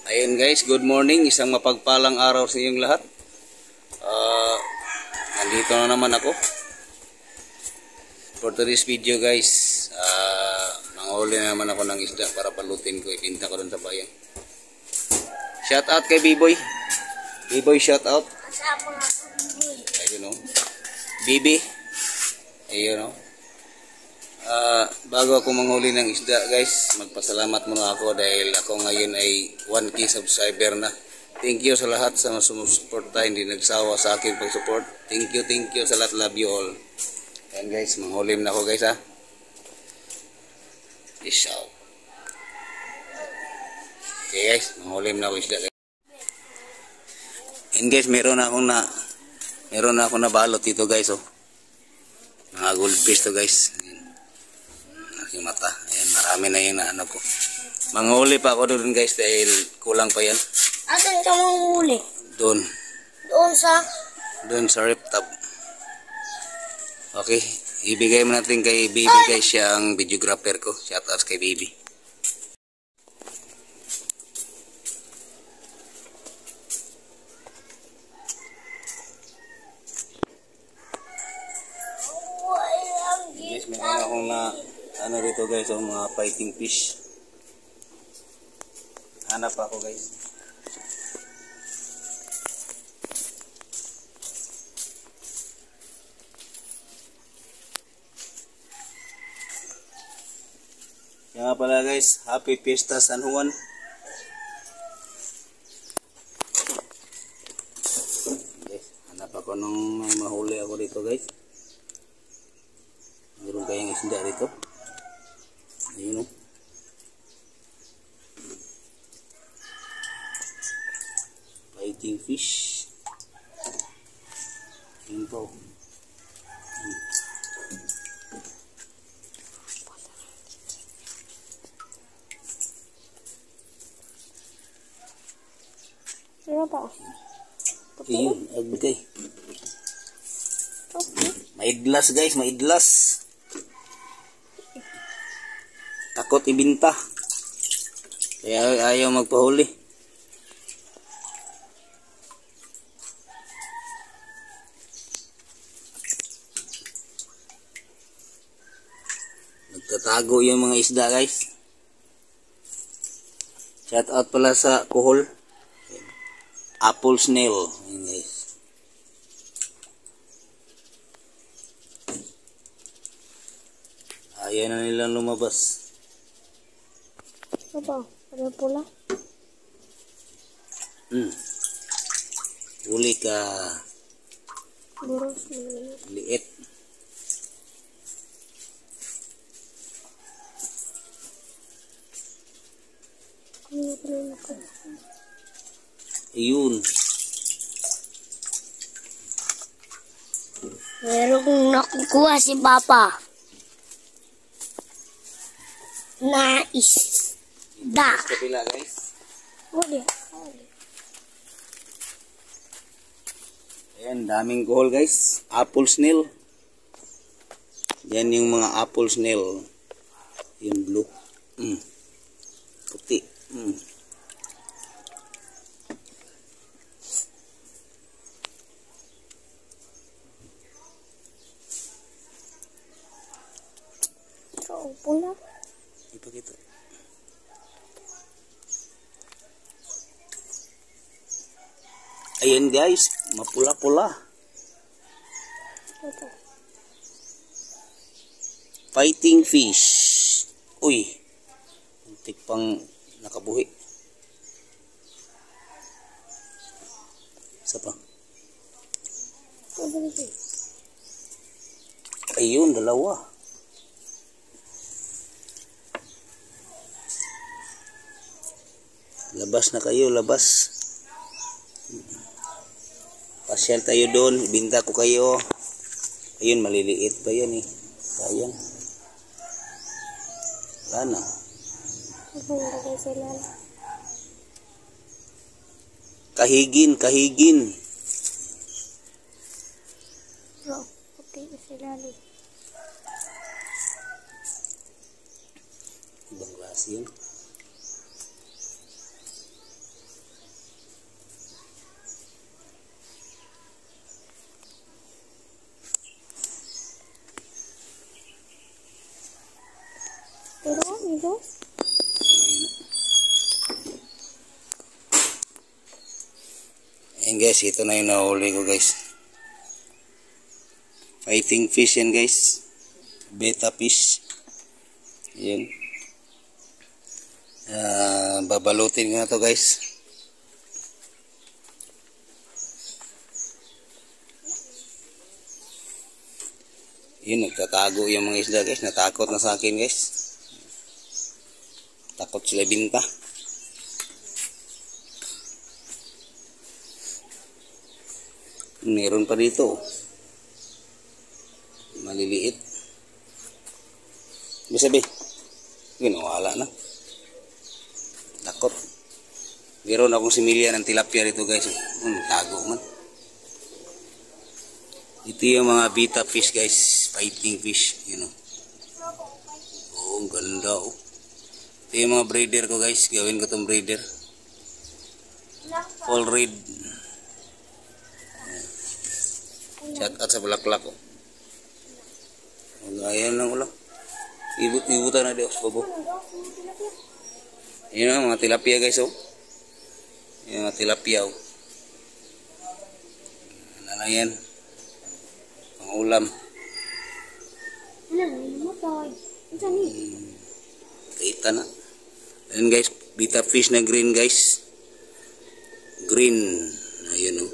Ayun guys, good morning. Isang mapagpalang araw sa inyong lahat. Nandito na naman ako. For today's video guys, nanghuli na naman ako ng isda para palutin ko. Ibinta ko dun sa bayan. Shout out kay B-Boy. B-Boy shout out. Ayun o. Bibi. Ayun o. Bago ako manghuli ng isda guys, magpasalamat muna ako dahil ako ngayon ay 1K subscriber na. Thank you sa lahat sa sumusuporta, hindi nagsawa sa akin pag-support. Thank you sa lahat, love you all. Ayan guys, manghulim na ako guys ha. Peace out. Okay guys, manghulim na ako isda guys. Ayan guys, meron na akong nabalot dito guys oh. Mga goldfish to guys. Yung mata. Ayan, marami na yung naano ko. Manghuli pa ako doon guys dahil kulang pa yan. Asan ka manghuli? Doon. Doon sa riptab. Okay. Ibigay mo natin kay Bibi guys, siya ang videographer ko. Shout out kay Bibi. Guys, meron akong ano dito guys, oh, mga fighting fish. Hanap ako guys. Kaya pala guys, happy Fiesta San Juan. Guys, hanap ako nung mahuli ako dito guys. Meron kayong isda dito. Ayun o. Fighting fish. Ayun po. Ano ba? Ayun, agbigay. Maidlas guys, maidlas. Takot ibinta. Kaya ayaw magpahuli. Nagtatago yung mga isda guys. Shout out pala sa kuhol. Apple snail. Ayan guys. Ayaw na nilang lumabas. Apa? Ada pula? Huli ka. Boros. Liit. Ayun. Meron kong nakukuha si Papa. Da. Kapila guys. Boleh. Ayan, daming kuhol guys. Apple snail. Yan yung mga apple snail. Yung blue. Puti. So, pula. Ipakita. Ayan guys, mapula-pula. Fighting fish. Uy, muntik pang nakabuhi. Isa pa. Ayun, dalawa. Labas na kayo, labas. Pasyal tayo doon, ibinta ko kayo. Ayun, maliliit pa yan eh. Sayang. Wala na. Kahigin. Bro, puti sa ilalim. Ibang klase yun. guys. Ayan guys, ito na yung nahuli ko guys. Fighting fish yan guys. Betta fish. Ayan. Babalutin ko na to guys. Yun, nagtatago yung mga isda guys. Natakot na sa akin guys. Takot sila binta. Meron pa dito. Maliliit. Sabi, ginawala na. Takot. Meron akong similya ng tilapia dito guys. Tago man. Ito yung mga betta fish guys. Fighting fish. You know. Oh, ang ganda oh. Ito yung mga breeder ko guys. Gawin ko itong breeder. Full red. Shout out sa Bulaklak oh. Ayan lang ulang. Ibut-ibutan na Diyos babo. Ayan ang mga tilapia guys oh. Ayan mga tilapia oh. Ano na yan. Pang ulam. Kita na. Ayan guys. Betta fish na green guys. Green. Ayan oh.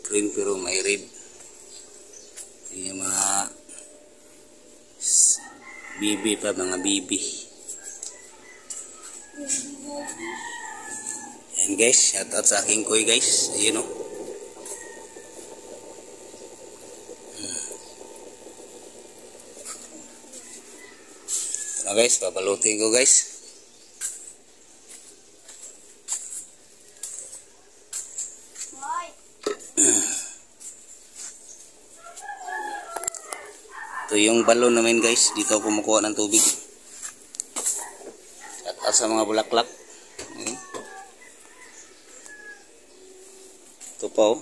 Green pero may red. Yung mga bibi pa, mga bibi. Ayan guys, shout out sa aking koy guys. Ayan o. Ito na guys, papalutin ko guys. Ito yung balon namin guys. Dito ako kumukuha ng tubig. At sa mga bulaklak. Ayan. Ito pa oh.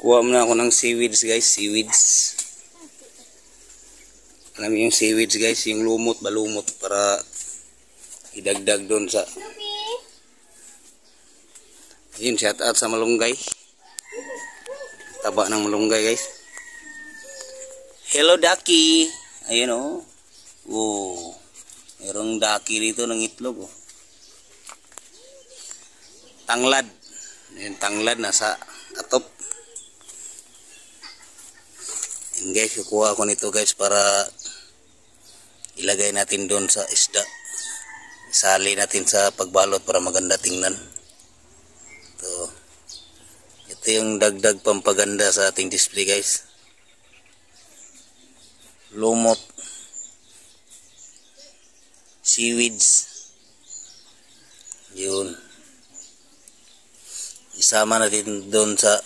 Kuha muna ako ng seaweeds guys. Seaweeds. Alam yung seaweeds guys, yung lumot, balumot para idagdag doon sa ayun, shout out sa malunggay. Taba ng malunggay guys. Hello Ducky. Ayun oh. Oh. Merong Ducky dito ng itlog oh. Tanglad. Ayun, tanglad nasa atop. Ayun guys, kukuha ko nito guys para ilagay natin doon sa isda. Isali natin sa pagbalot para maganda tingnan. Ito yung dagdag pampaganda sa ating display guys. Lumot. Seaweeds. Yun. Isama natin doon sa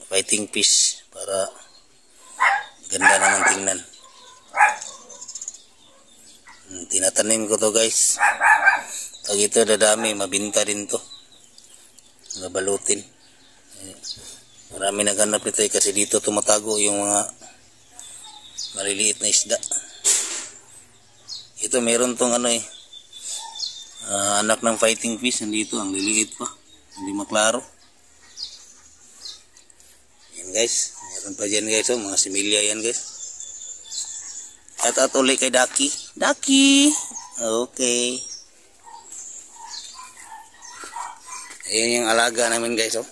fighting fish para ganda naman tingnan. Tinatanim ko to guys. Pag ito dadami, mabinta din to. Nabalutin. Marami naghanap nito kasi dito tumatago yung mga maliliit na isda. Ito meron tong ano anak ng fighting fish nandito, ang liliit pa. Hindi maklaro. Yan guys, meron pa dyan guys, mga similya yan guys. At ulit kay Ducky. Ducky! Okay. Ayan yung alaga namin guys oh.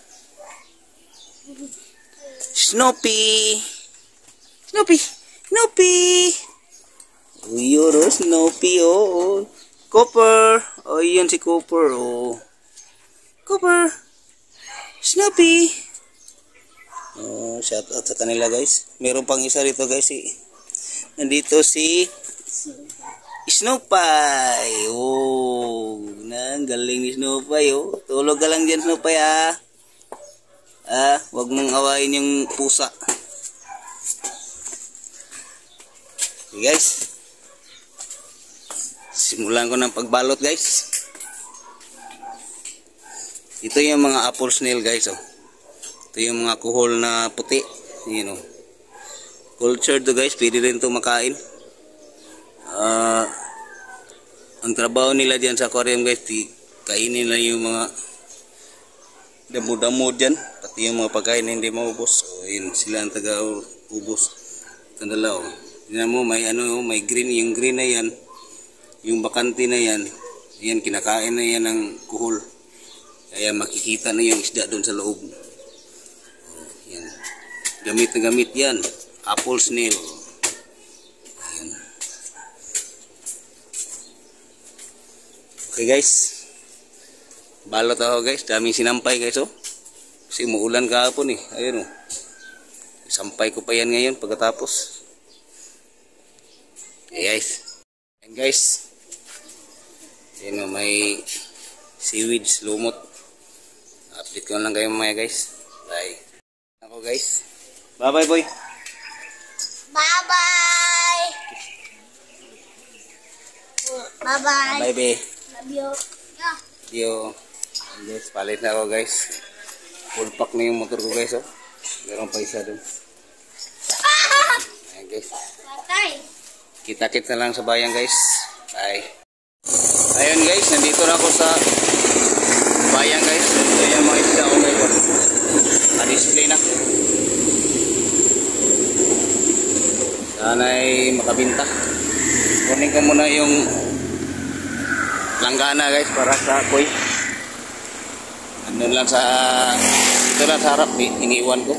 Snoopy! Snoopy! Snoopy! Uyur oh, Snoopy oh. Cooper! Oh, yun si Cooper oh. Cooper! Snoopy! Oh, shout out sa kanila guys. Meron pang isa dito guys nandito si Snoopy. Oh, galing ni Snoopy oh. Tulog ka lang dyan Snoopy ah. Wag mong awayin yung pusa. Okay guys. Simulan ko ng pagbalot guys. Ito yung mga apple snail guys, oh. Ito yung mga kuhol na puti. Yun, oh. Cultured to guys, pwede rin ito makain. Ang trabaho nila dyan sa aquarium guys, kainin lang yung mga damo-damo dyan, pati yung mga pagkain na hindi maubos. So yun, sila ang taga-ubos. Ito na lang, oh. Tignan mo, may ano, may green, yung green na yan, yung bakante na yan, yan, kinakain na yan ng kuhol. Kaya makikita na yung isda doon sa loob. Yan. Gamit na gamit yan. Apple snail. Ayan. Okay guys. Balot ako guys. Daming sinampay guys, oh. Kasi umuulan kahapon eh. Ayun, oh. Sampay ko pa yan ngayon pagkatapos. Okay guys. And guys. Ayan, oh, may seaweeds, lumot. Update ko lang kayo mamaya guys. Bye. Ako guys. Bye bye boy. Bye-bye. Bye-bye. Bye be. Love you. Yeah. Yo. Guys, palit na ako guys. Full pack na yung motor ko guys, oh. Meron pa isa dun. Ayan guys. Patay. Kita-kits na lang sa bayan guys. Bye. Ayun guys, nandito na ako sa bayan guys. Ayan mga isda ko guys. Na-display na. Sana'y makabinta. Kunin ko muna yung langgana guys para sa apoy. Andun lang sa ito lang sa harap, iniwan ko.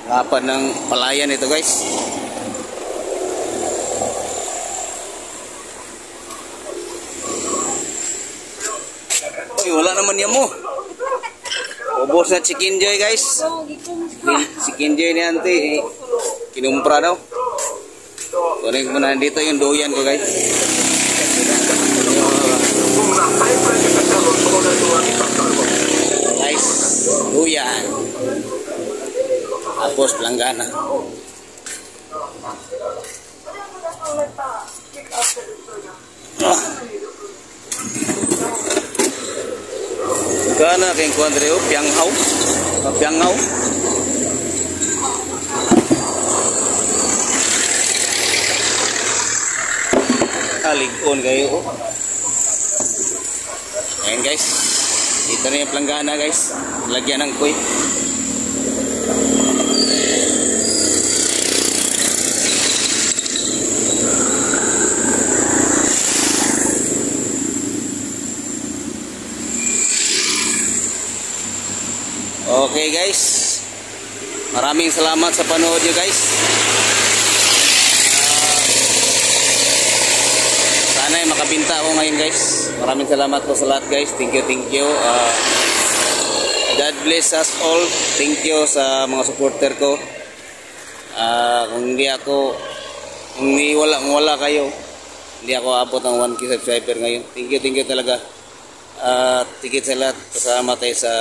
Lapan ng palayan ito guys. Uy, wala naman yan mo. Ubos na chicken joy guys. Chicken joy ni auntie, kinumpra daw. Kunin ko na dito yung duyan ko guys. Guys, duyan. Tapos langgana. Gana kay kuandreo pianghaw. Pianghaw. Aligon kayo, oh. Ayan guys. Ito na yung planggana guys. Lagyan ng koy. Okay guys. Maraming salamat sa panood nyo guys. Sana'y makabinta ako ngayon guys. Maraming salamat po sa lahat guys. Thank you, thank you. God bless us all. Thank you sa mga supporter ko. Kung hindi wala kayo, hindi ako abot ng 1K subscriber ngayon. Thank you talaga. Tigit sa lahat, kasama tayo sa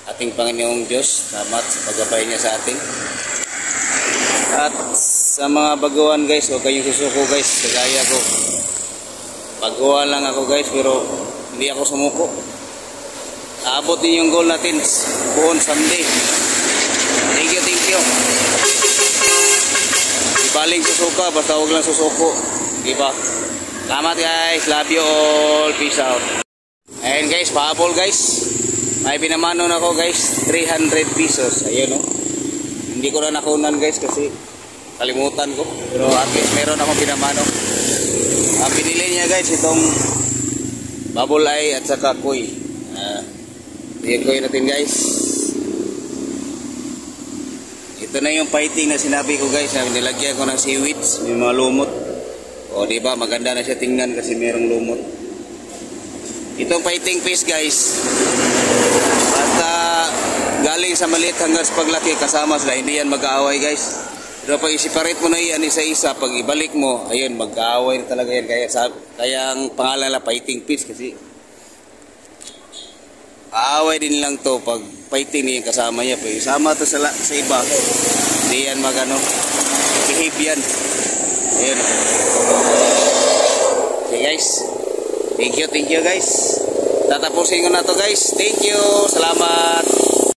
ating Panginoong Diyos. Salamat sa paggabay niya sa ating. At sa mga baguhan guys, huwag kayong susuko guys. Kagaya ko, baguhan lang ako guys, pero hindi ako sumuko. Aabot din yung goal natin buon someday. Thank you. Ibaling susuka, basta huwag lang susuko, diba? Salamat guys, love you all, peace out. Ayan guys, pahabol guys. May pinamano na ako guys, 300 pesos. Ayun, oh. Hindi ko na nakunan guys kasi kalimutan ko. Pero at least meron akong pinamano. Pinili niya guys itong bubble eye at saka koi. Yung koi natin guys. Ito na yung fighting na sinabi ko guys. Nilagyan ko ng seaweeds, may mga lumot. O diba, maganda na siya tingnan kasi merong lumot. Itong fighting fish guys, basta galing sa maliit hanggang sa paglaki, kasama sila, hindi yan mag-aaway guys. Pero pag i-separate mo na yan isa-isa, pag ibalik mo, ayun, mag-aaway na talaga yan. Kaya ang pangalan na fighting fish kasi Aaway din lang to pag fighting niya yung kasama niya. Pag isama to sa iba, hindi yan magano. Behave yan. Ayun. Okay guys. Thank you guys. Tatapusin ko na to guys. Thank you. Salamat.